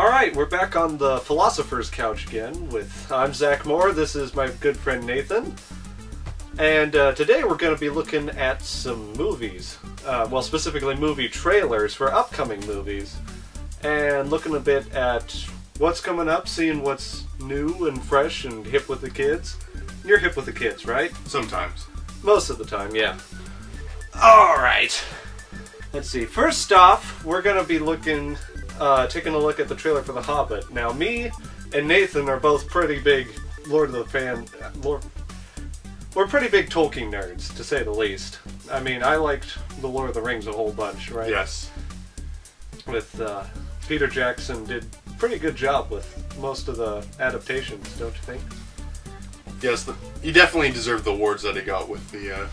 Alright, we're back on the Philosopher's couch again I'm Zach Moore, this is my good friend Nathan. And today we're going to be looking at some movies. Well, specifically movie trailers for upcoming movies. And looking a bit at what's coming up, seeing what's new and fresh and hip with the kids. You're hip with the kids, right? Sometimes. Most of the time, yeah. Alright. Let's see. First off, we're going to be taking a look at the trailer for The Hobbit. Now, me and Nathan are both pretty big we're pretty big Tolkien nerds, to say the least. I mean, I liked The Lord of the Rings a whole bunch, right? Yes. With, Peter Jackson did a pretty good job with most of the adaptations, don't you think? Yes, he definitely deserved the awards that he got with the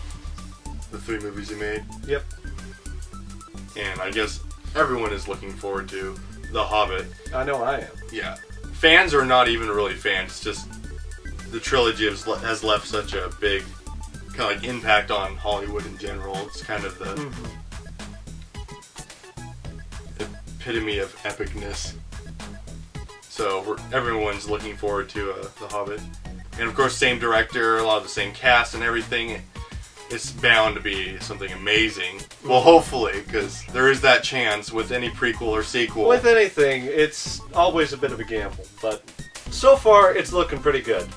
3 movies he made. Yep. And I guess everyone is looking forward to The Hobbit. I know I am. Yeah. Fans are not even really fans, just the trilogy has left such a big kind of like impact on Hollywood in general. It's kind of the epitome of epicness. So everyone's looking forward to The Hobbit. And of course, same director, a lot of the same cast and everything. It's bound to be something amazing. Well, hopefully, because there is that chance with any prequel or sequel. With anything, it's always a bit of a gamble, but so far it's looking pretty good.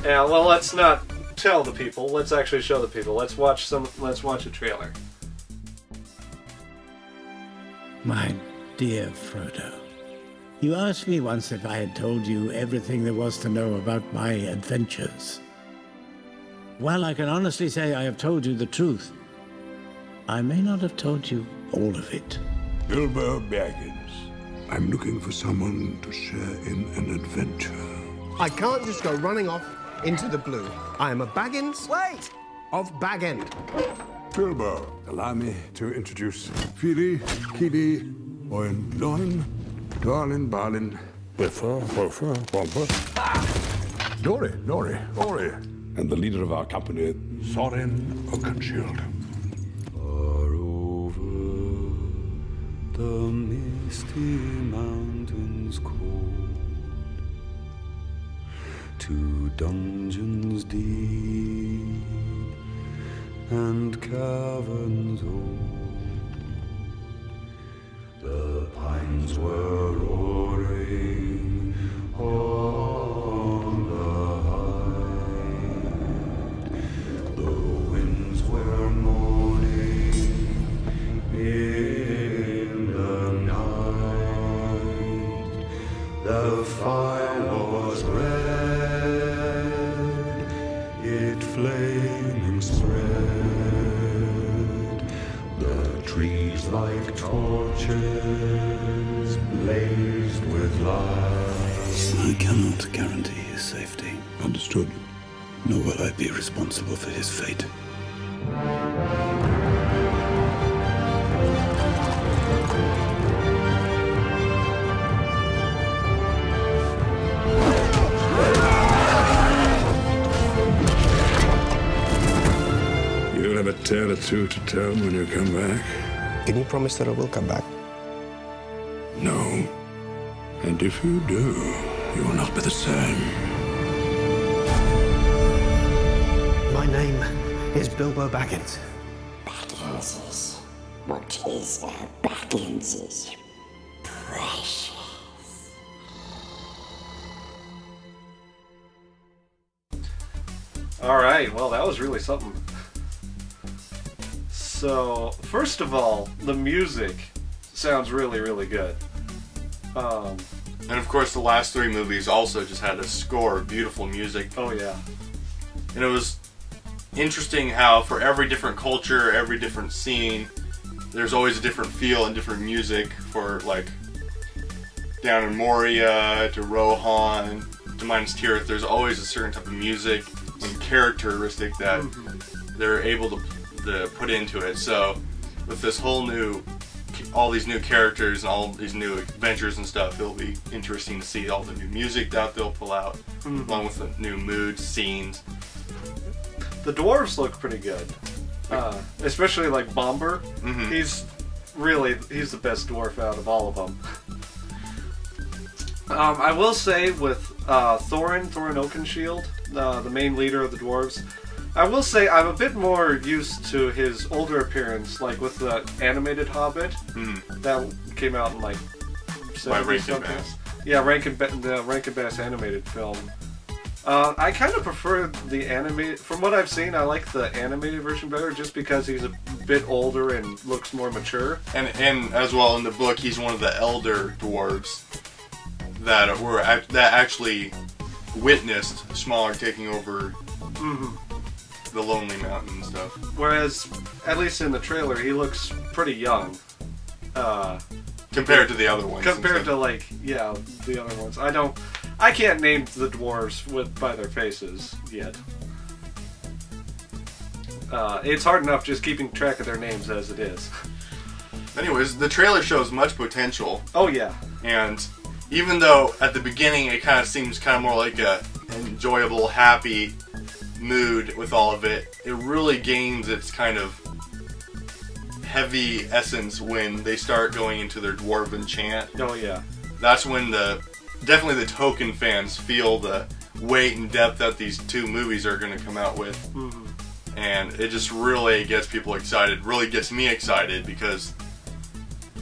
Now, well, let's not tell the people. Let's actually show the people. Let's watch a trailer. My dear Frodo, you asked me once if I had told you everything there was to know about my adventures. While I can honestly say I have told you the truth, I may not have told you all of it. Bilbo Baggins. I'm looking for someone to share in an adventure. I can't just go running off into the blue. I am a Baggins. Wait! Of Bag End. Bilbo, allow me to introduce Fili, Kili, Oin, Loin, Darlin, Balin, Biffa, Boffa, Bomba, Dori, Ori, and the leader of our company, Sorin Oakenshield. Far over the misty mountains cold, to dungeons deep and caverns old, the pines were roaring on the height, the winds were moaning in the night, the fire was red, it flaming spread, the trees like torches blazed with light. I cannot guarantee his safety. Understood. Nor will I be responsible for his fate. You'll have a tale or two to tell when you come back? Can you promise that I will come back? No. And if you do, you will not be the same. My name is Bilbo Baggins. Bagginses. What is Bagginses? Precious. Alright, well, that was really something. So, first of all, the music sounds really, really good. And of course, the last 3 movies also just had a score of beautiful music. Oh, yeah. And it was interesting how for every different culture, every different scene, there's always a different feel and different music for, like, down in Moria, to Rohan, to Minas Tirith. There's always a certain type of music and characteristic that they're able to put into it. So, with this all these new characters and all these new adventures and stuff, it'll be interesting to see all the new music that they'll pull out, along with the new moods, scenes. The dwarves look pretty good. Especially like Bomber. He's the best dwarf out of all of them. I will say with Thorin Oakenshield, the main leader of the dwarves, I will say I'm a bit more used to his older appearance, like with the animated Hobbit that came out in like 70 something. Yeah, the Rankin Bass animated film. I kind of prefer the animated. From what I've seen, I like the animated version better, just because he's a bit older and looks more mature. And as well in the book, he's one of the elder dwarves that actually witnessed Smaug taking over the Lonely Mountain and stuff. Whereas, at least in the trailer, he looks pretty young. Compared to the other ones. Compared to, like, yeah, the other ones. I can't name the dwarves by their faces yet. It's hard enough just keeping track of their names as it is. Anyways, the trailer shows much potential. Oh, yeah. And even though at the beginning it kind of seems kind of more like a enjoyable, happy mood with all of it, it really gains its kind of heavy essence when they start going into their dwarven chant. Oh, yeah. That's when definitely the Tolkien fans feel the weight and depth that these two movies are going to come out with. And it just really gets people excited, really gets me excited, because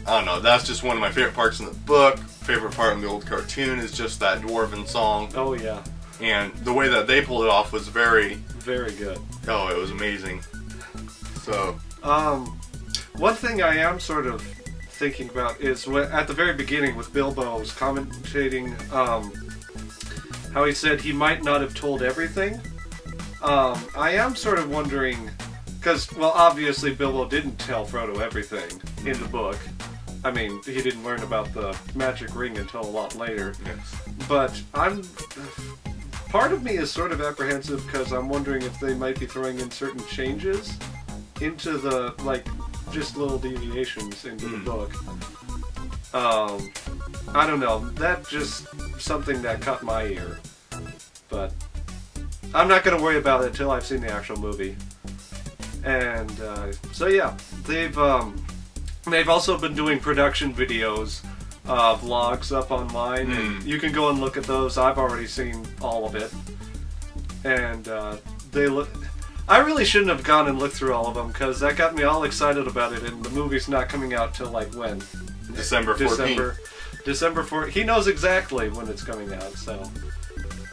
I don't know, that's just one of my favorite parts in the book. Favorite part in the old cartoon is just that dwarven song. Oh, yeah. And the way that they pulled it off was very... Very good. Oh, it was amazing. So... one thing I am sort of thinking about is at the very beginning with Bilbo was commentating how he said he might not have told everything. I am sort of wondering, because, well, obviously Bilbo didn't tell Frodo everything in the book. I mean, he didn't learn about the magic ring until a lot later. Yes. But part of me is sort of apprehensive because I'm wondering if they might be throwing in certain changes into the, like, just little deviations into the book. I don't know. That's just something that caught my ear. But I'm not going to worry about it until I've seen the actual movie. And so yeah, they've also been doing production videos, vlogs up online, and you can go and look at those. I've already seen all of it, and they look. I really shouldn't have gone and looked through all of them, because that got me all excited about it, and the movie's not coming out till, like, when? December 14th. December 14th. He knows exactly when it's coming out, so...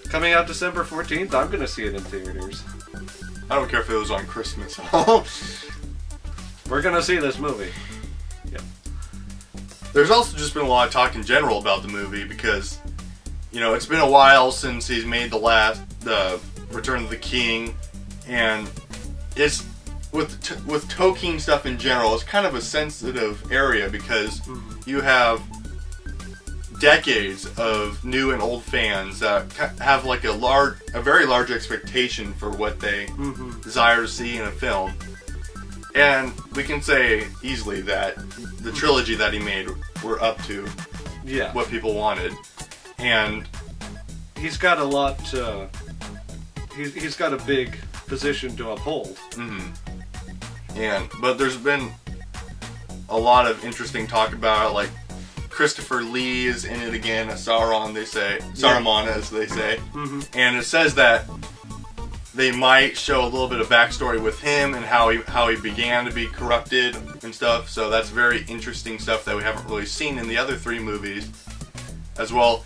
Coming out December 14th, I'm gonna see it in theaters. I don't care if it was on Christmas. We're gonna see this movie. Yep. There's also just been a lot of talk in general about the movie, because, you know, it's been a while since he's made the Return of the King, and it's with Tolkien stuff in general, it's kind of a sensitive area, because you have decades of new and old fans that have like a very large expectation for what they desire to see in a film. And we can say easily that the trilogy that he made were up to what people wanted. And he's got a lot to... He's got a big position to uphold. But there's been a lot of interesting talk about it, like Christopher Lee is in it again as Sauron, they say. Saruman, as they say. And it says that they might show a little bit of backstory with him and how he began to be corrupted and stuff. So that's very interesting stuff that we haven't really seen in the other three movies. As well,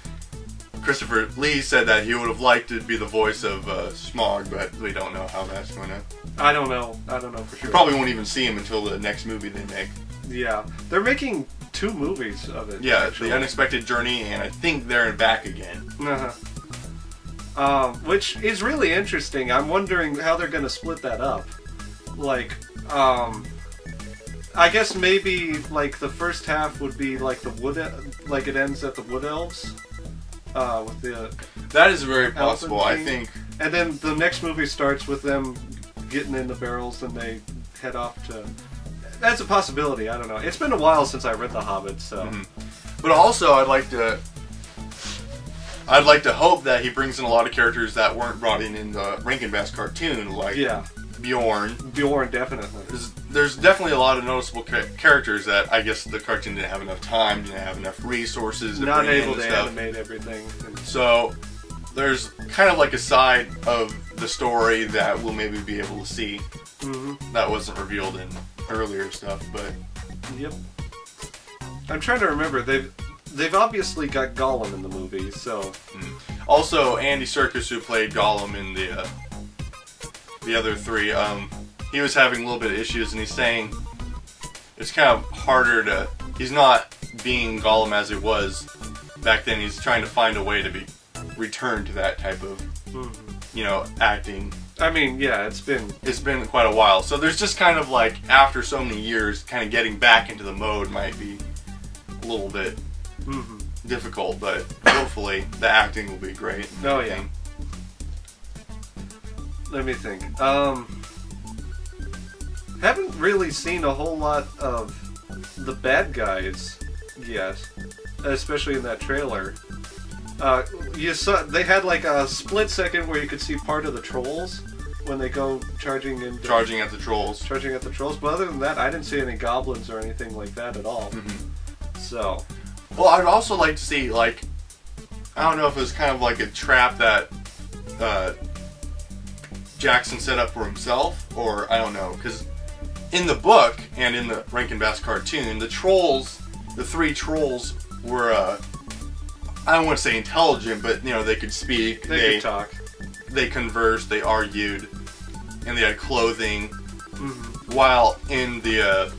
Christopher Lee said that he would have liked to be the voice of Smaug, but we don't know how that's going to... I don't know for sure. We probably won't even see him until the next movie they make. Yeah. They're making 2 movies of it. Yeah, actually. The Unexpected Journey, and I think There and Back Again. Which is really interesting. I'm wondering how they're going to split that up. Like, I guess maybe, like, the first half would be like like it ends at the Wood Elves. With the... That is very possible, I think. And then the next movie starts with them getting in the barrels and they head off to... That's a possibility, I don't know. It's been a while since I read The Hobbit, so... But also, I'd like to hope that he brings in a lot of characters that weren't brought in the Rankin Bass cartoon, like Bjorn. Bjorn, definitely. There's definitely a lot of noticeable characters that I guess the cartoon didn't have enough time, didn't have enough resources to not bring able in to and stuff. animate everything. So there's kind of like a side of the story that we'll maybe be able to see that wasn't revealed in earlier stuff, but yep. I'm trying to remember. They've obviously got Gollum in the movie, so also Andy Serkis, who played Gollum in the other three, he was having a little bit of issues, and he's saying it's kind of harder to. He's not being Gollum as it was back then. He's trying to find a way to be returned to that type of acting. I mean, yeah, it's been quite a while. So there's just kind of like, after so many years, kind of getting back into the mode might be a little bit difficult, but hopefully the acting will be great. Oh yeah. Let me think. Haven't really seen a whole lot of the bad guys yet, especially in that trailer. You saw they had like a split second where you could see part of the trolls when they go charging at the trolls. But other than that, I didn't see any goblins or anything like that at all. So, well, I'd also like to see, like, I don't know if it was kind of like a trap that Jackson set up for himself, or I don't know, because in the book and in the Rankin Bass cartoon, the three trolls were, I don't want to say intelligent, but they could speak, they could talk, they conversed, they argued, and they had clothing. While in the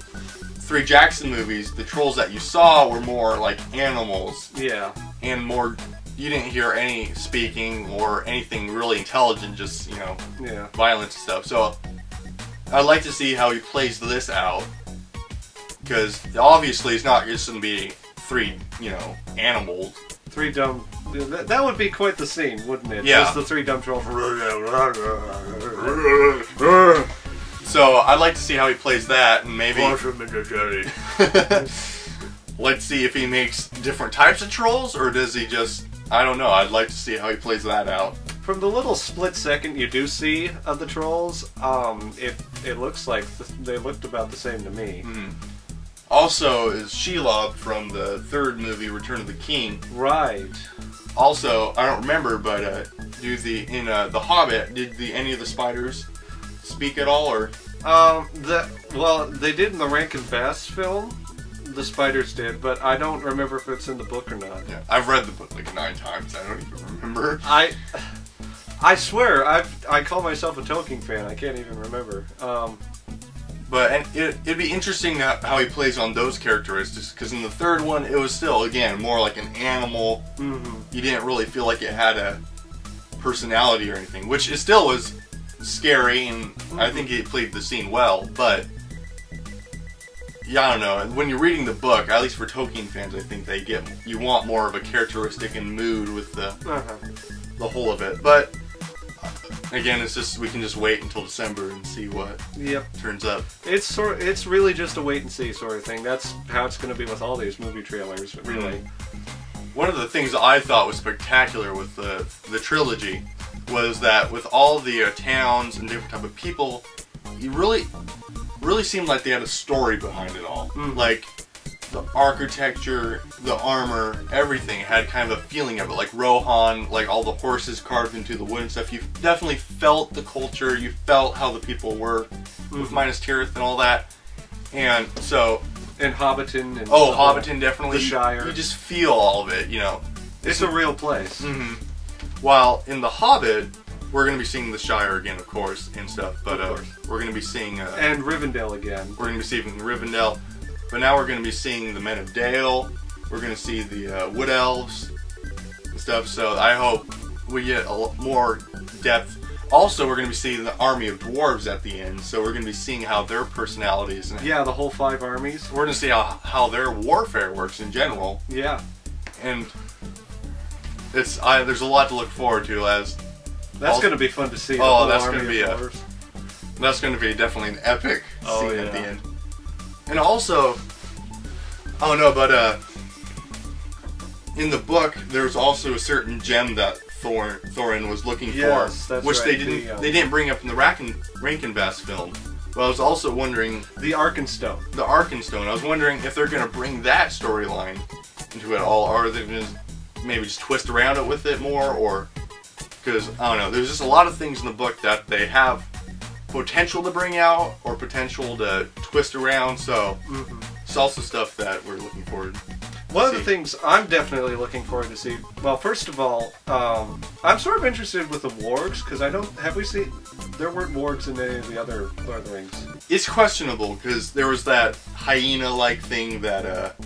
three Jackson movies, the trolls that you saw were more like animals. Yeah. And more, you didn't hear any speaking or anything really intelligent, just, violence and stuff. So, I'd like to see how he plays this out. Because, obviously, it's not just going to be three, animals. Three dumb... That would be quite the scene, wouldn't it? Yeah. Just the three dumb trolls. So, I'd like to see how he plays that, and maybe... Let's see if he makes different types of trolls, or does he just... I don't know, I'd like to see how he plays that out. From the little split second you do see of the trolls, it looks like they looked about the same to me. Also, is Shelob from the third movie, Return of the King. Right. Also, I don't remember, but in The Hobbit, did any of the spiders speak at all, or? Well, they did in the Rankin Bass film. The spiders did, but I don't remember if it's in the book or not. Yeah, I've read the book like 9 times. I don't even remember. I swear, I call myself a Tolkien fan. I can't even remember. But it'd be interesting how he plays on those characteristics, because in the third one, it was still, again, more like an animal. You didn't really feel like it had a personality or anything, which it still was scary, and I think he played the scene well, but yeah, I don't know. When you're reading the book, at least for Tolkien fans, I think you want more of a characteristic and mood with the whole of it. But again, it's just, we can just wait until December and see what turns up. It's really just a wait and see sort of thing. That's how it's going to be with all these movie trailers, really. One of the things I thought was spectacular with the trilogy was that with all the towns and different type of people, you really seemed like they had a story behind it all. Like, the architecture, the armor, everything had kind of a feeling of it. Like Rohan, like all the horses carved into the wood and stuff. You definitely felt the culture. You felt how the people were with Minas Tirith and all that. And so... And Hobbiton. And Hobbiton, definitely. The Shire. You just feel all of it, It's a real place. While in The Hobbit, we're going to be seeing the Shire again, of course, and stuff. But we're going to be seeing... and Rivendell again. We're going to be seeing Rivendell. But now we're going to be seeing the Men of Dale. We're going to see the Wood Elves and stuff. So I hope we get a lot more depth. Also, we're going to be seeing the army of dwarves at the end. So we're going to be seeing how their personalities... Yeah, the whole 5 armies. We're going to see how their warfare works in general. Yeah. And there's a lot to look forward to as... That's going to be fun to see. That's going to be definitely an epic scene at the end. And also, I don't know, but in the book, there's also a certain gem that Thorin was looking Yes, for, that's which right, they didn't bring up in the Rankin-Bass film. But I was also wondering the Arkenstone. The Arkenstone. I was wondering if they're going to bring that storyline into it all, or are they going to maybe just twist around it with it more, or because I don't know. There's just a lot of things in the book that they have potential to bring out or potential to twist around. So it's also stuff that we're looking forward to. One of the things I'm definitely looking forward to see, well, first of all, I'm sort of interested with the wargs, because have we seen, there weren't wargs in any of the other Lord of the Rings. It's questionable, because there was that hyena-like thing that,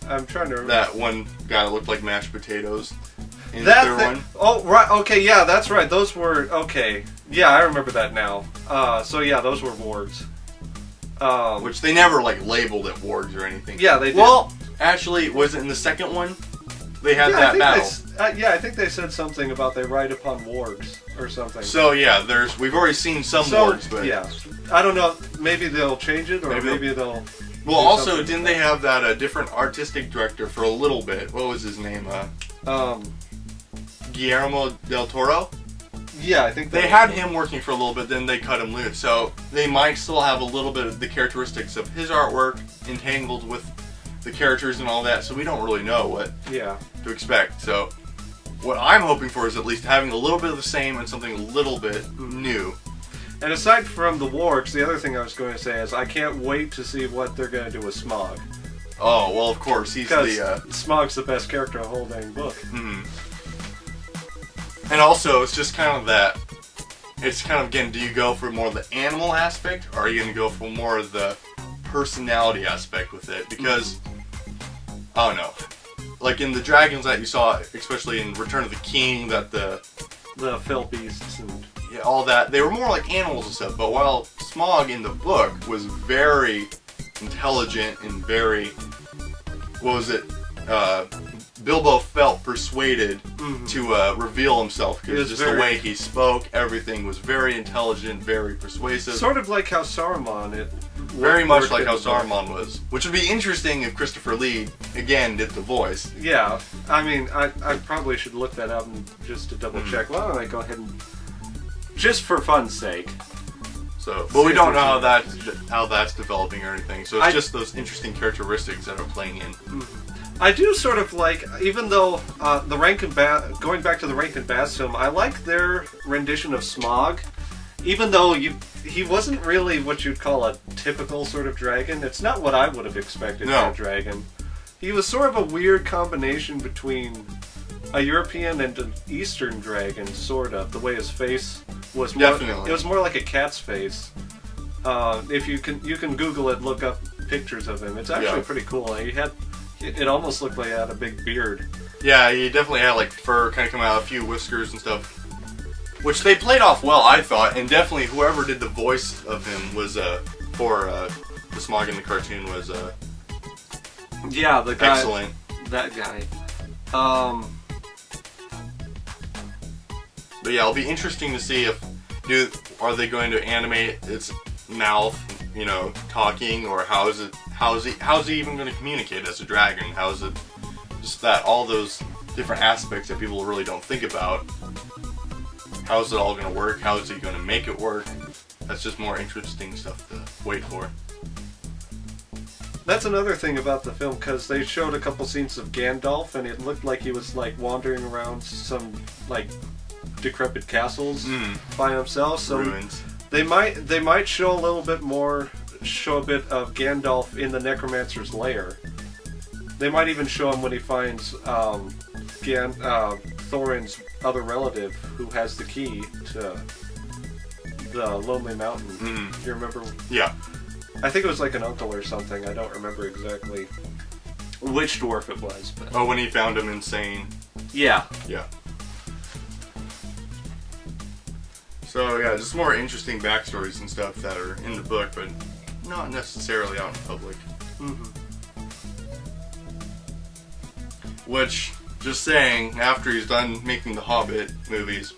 I'm trying to remember. That one guy that looked like mashed potatoes in that the third one. Oh, right, okay, yeah, that's right, those were, okay. Yeah, I remember that now. So yeah, those were wargs. Which they never like labeled it wargs or anything. Yeah, they did. Well, actually, was it in the second one? They had that battle. Yeah, I think they said something about they ride upon wargs or something. So yeah, we've already seen some wargs, but yeah, I don't know. Maybe they'll change it, or maybe they'll. Well, also, didn't they have that different artistic director for a little bit? What was his name? Guillermo del Toro. Yeah, I think they had him working for a little bit, then they cut him loose. So they might still have a little bit of the characteristics of his artwork entangled with the characters and all that. So we don't really know what to expect. So what I'm hoping for is at least having a little bit of the same and something a little bit new. And aside from the wargs, the other thing I was going to say is I can't wait to see what they're going to do with Smaug. Oh, well, of course, he's the... Smaug's the best character in the whole dang book. And also, it's just kind of that... It's kind of, again, do you go for more of the animal aspect, or are you going to go for more of the personality aspect with it? Because, I don't know. Like in the dragons that you saw, especially in Return of the King, that the fell beasts and... Yeah, all that. They were more like animals and stuff, but while Smaug in the book was very intelligent and very... What was it? Bilbo felt persuaded to reveal himself, because just the way he spoke, everything was very intelligent, very persuasive. Sort of like how Saruman... Very much like how Saruman was. Which would be interesting if Christopher Lee, again, did the voice. Yeah, I mean, I probably should look that up and just to double check. Why don't I go ahead and... Just for fun's sake. So, but we don't know how that's developing or anything. So it's just those interesting characteristics that are playing in. I do sort of like, even though the going back to the Rankin-Bass film, I like their rendition of Smaug. Even though he wasn't really what you'd call a typical sort of dragon. It's not what I would have expected from a dragon. He was sort of a weird combination between a European and an Eastern dragon, sort of. The way his face was more, it was more like a cat's face. If you can Google it, look up pictures of him. It's actually pretty cool. It almost looked like he had a big beard. Yeah, he definitely had like fur kind of come out, a few whiskers and stuff, which they played off well, I thought. And definitely whoever did the voice of him was for the Smaug in the cartoon was yeah, the guy, excellent. That guy. But yeah, it'll be interesting to see if are they going to animate its mouth, you know, talking, or how's he even going to communicate as a dragon? How is it just that all those different aspects that people really don't think about? How is it all going to work? How is he going to make it work? That's just more interesting stuff to wait for. That's another thing about the film, because they showed a couple scenes of Gandalf, and it looked like he was like wandering around some like decrepit castles by himself. So ruins. They might show a little bit more, show a bit of Gandalf in the Necromancer's lair. They might even show him when he finds Thorin's other relative, who has the key to the Lonely Mountain. Do you remember? Yeah. I think it was like an uncle or something. I don't remember exactly which dwarf it was. But... Oh, when he found him insane. Yeah. Yeah. So yeah, just more interesting backstories and stuff that are in the book, but not necessarily out in public. Which, just saying, after he's done making the Hobbit movies,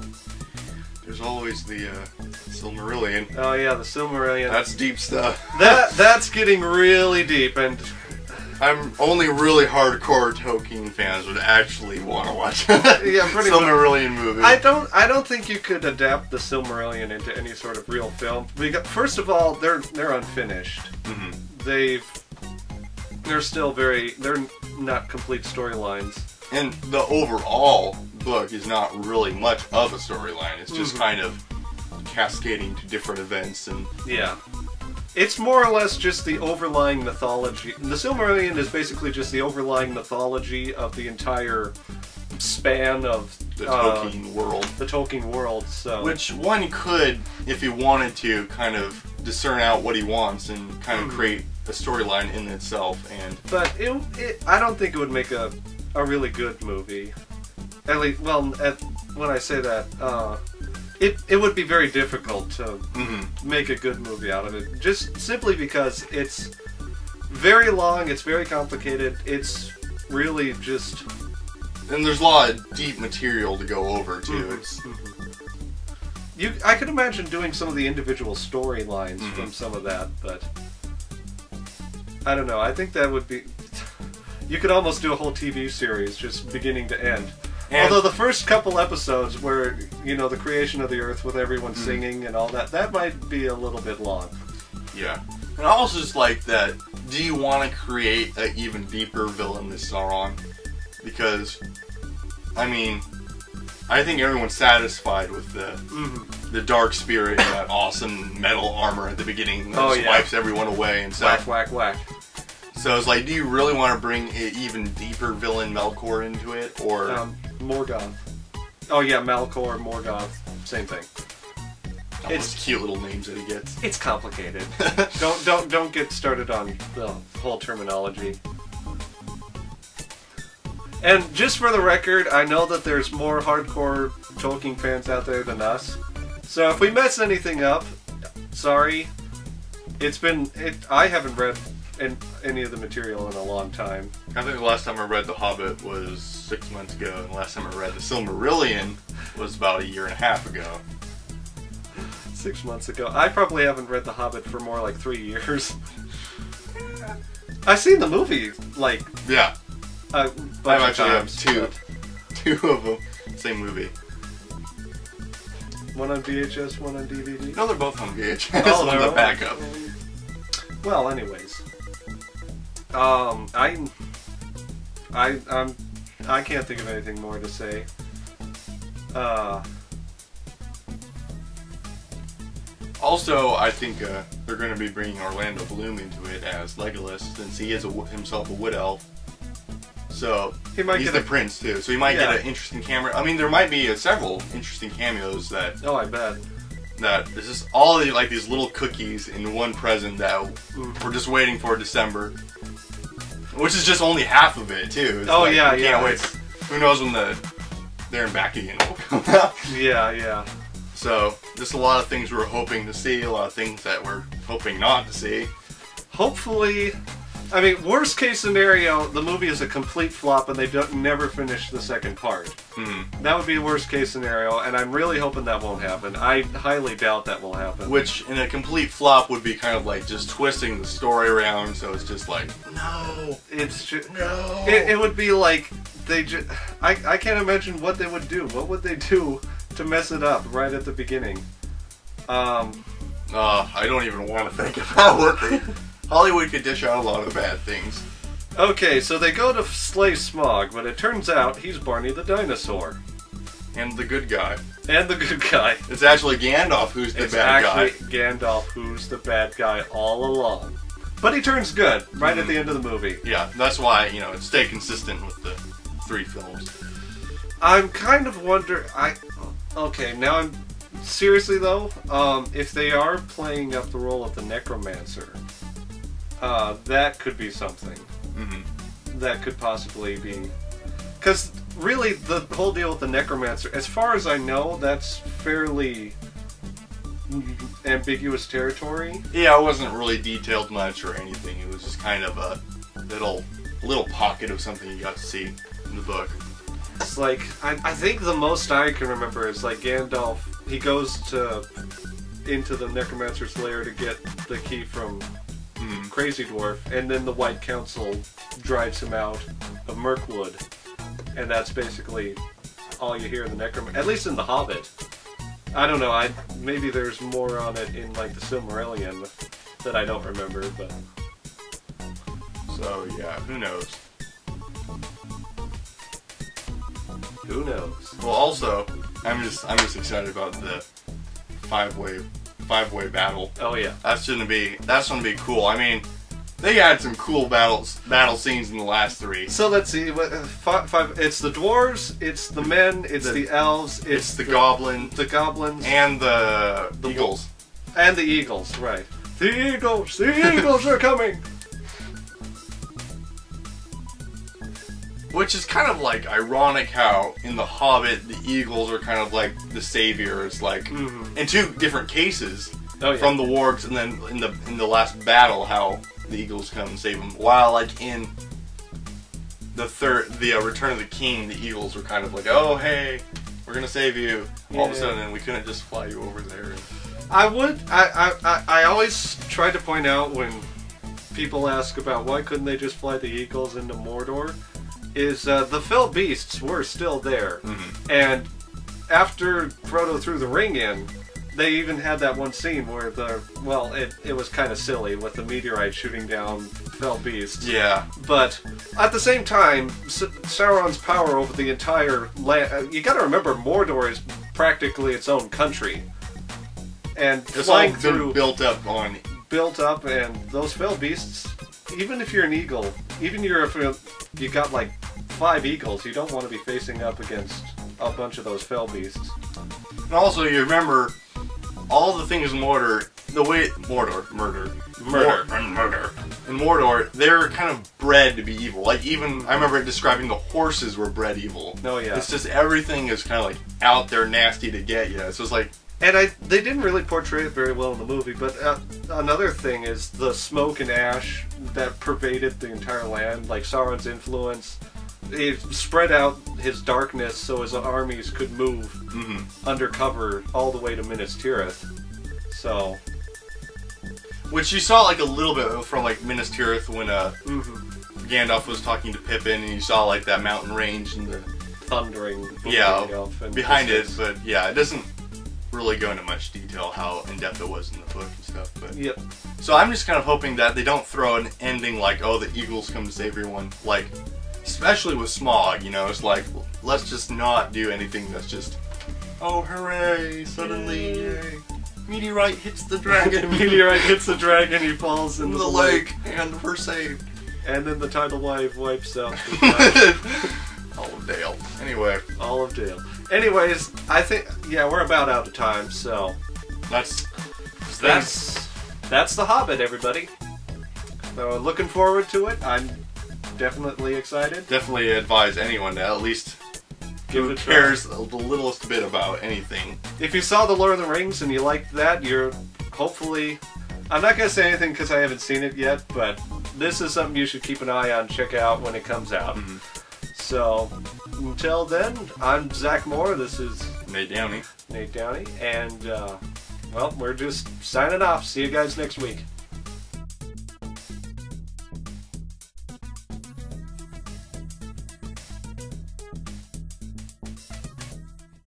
there's always the Silmarillion. Oh yeah, the Silmarillion. That's deep stuff. That's getting really deep, and I'm only really hardcore Tolkien fans would actually want to watch Yeah, pretty much. Silmarillion movie. I don't think you could adapt the Silmarillion into any sort of real film. Because, first of all, they're unfinished. They're not complete storylines. And the overall book is not really much of a storyline. It's just kind of cascading to different events and yeah. It's more or less just the overlying mythology. The Silmarillion is basically just the overlying mythology of the entire span of the Tolkien world. The Tolkien world, so... Which one could, if he wanted to, kind of discern out what he wants and kind of create a storyline in itself. But I don't think it would make a really good movie. At least, well, when I say that, it would be very difficult to make a good movie out of it. Just simply because it's very long, it's very complicated, it's really just... And there's a lot of deep material to go over, too. I could imagine doing some of the individual storylines from some of that, but... I don't know, I think that would be... You could almost do a whole TV series, just beginning to end. Although the first couple episodes where, you know, the creation of the Earth with everyone singing and all that, that might be a little bit long. Yeah. And I also just like that, do you want to create an even deeper villain than Sauron? Because, I mean, I think everyone's satisfied with the dark spirit and that awesome metal armor at the beginning that just wipes everyone away and stuff. Whack, whack, whack. So it's like, do you really want to bring an even deeper villain, Melkor, into it, or Morgoth? Oh yeah, Melkor, Morgoth, same thing. It's cute little names that he gets. It's complicated. don't get started on the whole terminology. And just for the record, I know that there's more hardcore Tolkien fans out there than us. So if we mess anything up, sorry. I haven't read any of the material in a long time. I think the last time I read The Hobbit was 6 months ago, and the last time I read The Silmarillion was about 1.5 years ago. 6 months ago. I probably haven't read The Hobbit for more like 3 years. I've seen the movie, like... Yeah. A bunch of times. Two of them. Same movie. One on VHS, one on DVD? No, they're both on VHS. Oh, One's a backup. Well, anyways. I can't think of anything more to say. Also, I think they're going to be bringing Orlando Bloom into it as Legolas, since he is himself a wood elf. So he's the prince too. So he might get an interesting camera. I mean, there might be several interesting cameos that. Oh, I bet. That this is all like these little cookies in one present that we're just waiting for December. Which is just only half of it, too. It's we can't wait. Who knows when There and Back Again will come out. Yeah. So, just a lot of things we're hoping to see, a lot of things that we're hoping not to see. Hopefully, I mean, worst case scenario, the movie is a complete flop and they never finish the second part. That would be a worst case scenario, and I'm really hoping that won't happen. I highly doubt that will happen. Which, in a complete flop, would be kind of like just twisting the story around, so it's just like, no, it's just, no. It would be like, I can't imagine what they would do. What would they do to mess it up right at the beginning? I don't even want to think about what they... Hollywood could dish out a lot of bad things. Okay, so they go to slay Smaug, but it turns out he's Barney the dinosaur. And the good guy. And the good guy. It's actually Gandalf who's the bad guy. It's actually Gandalf who's the bad guy all along. But he turns good right at the end of the movie. Yeah, that's why, you know, stay consistent with the 3 films. I'm kind of wondering... Okay, now I'm... Seriously, though, if they are playing up the role of the Necromancer... that could be something. That could possibly be... Because, really, the whole deal with the Necromancer, as far as I know, that's fairly ambiguous territory. Yeah, it wasn't really detailed much or anything. It was just kind of a little pocket of something you got to see in the book. It's like, I think the most I can remember is, like, Gandalf, he goes into the Necromancer's lair to get the key from... Crazy Dwarf, and then the White Council drives him out of Mirkwood, and that's basically all you hear in the Necromancer. At least in the Hobbit. I don't know. Maybe there's more on it in like the Silmarillion that I don't remember, but So yeah, who knows? Who knows? Well, also, I'm just excited about the five-way battle. Oh yeah, That's gonna be cool. I mean, they had some cool battle scenes in the last 3. So let's see. Five. It's the dwarves. It's the men. It's the elves. It's the goblins. The goblins And the eagles. and the eagles. Right. The eagles. The eagles are coming. Which is kind of like ironic how in the Hobbit the eagles are kind of like the saviors, like in 2 different cases from the wargs, and then in the last battle how the eagles come and save them. While like in the Return of the King, the eagles were kind of like, oh hey, we're gonna save you. All of a sudden, we couldn't just fly you over there. I always try to point out when people ask about why couldn't they just fly the eagles into Mordor, is the fell beasts were still there, and after Frodo threw the ring in, they even had that one scene where it was kind of silly with the meteorite shooting down fell beasts. Yeah. But at the same time, Sauron's power over the entire land. You got to remember, Mordor is practically its own country, and It's flying all through built up, and those fell beasts. Even if you're an eagle, even if you got like 5 eagles, you don't want to be facing up against a bunch of those fell beasts. And also, you remember all the things in Mordor. Murder. In Mordor, they're kind of bred to be evil. Like even I remember describing the horses were bred evil. Oh yeah. It's just everything is kind of like out there, nasty to get you. So it's like. And they didn't really portray it very well in the movie, but another thing is the smoke and ash that pervaded the entire land, like Sauron's influence. He spread out his darkness so his armies could move undercover all the way to Minas Tirith. So, which you saw like a little bit from like Minas Tirith when Gandalf was talking to Pippin, and you saw like that mountain range and the thundering behind it. But yeah, it doesn't really go into much detail how in-depth it was in the book and stuff, but so I'm just kind of hoping that they don't throw an ending like, oh, the eagles come to save everyone, like, especially with Smaug, you know, it's like, let's just not do anything that's just, oh, hooray, suddenly, yay, meteorite hits the dragon, meteorite hits the dragon, he falls into the lake, and we're saved. And then the tidal wave wipes out all of Dale. Anyway. All of Dale. Anyways, I think, we're about out of time, so that's the Hobbit, everybody. So looking forward to it. I'm definitely excited. Definitely advise anyone to at least who cares the littlest bit about anything. If you saw The Lord of the Rings and you liked that, you're hopefully... I'm not going to say anything because I haven't seen it yet, but this is something you should keep an eye on, check out when it comes out. So, until then, I'm Zach Moore, this is... Nate Downey. And, we're just signing off. See you guys next week.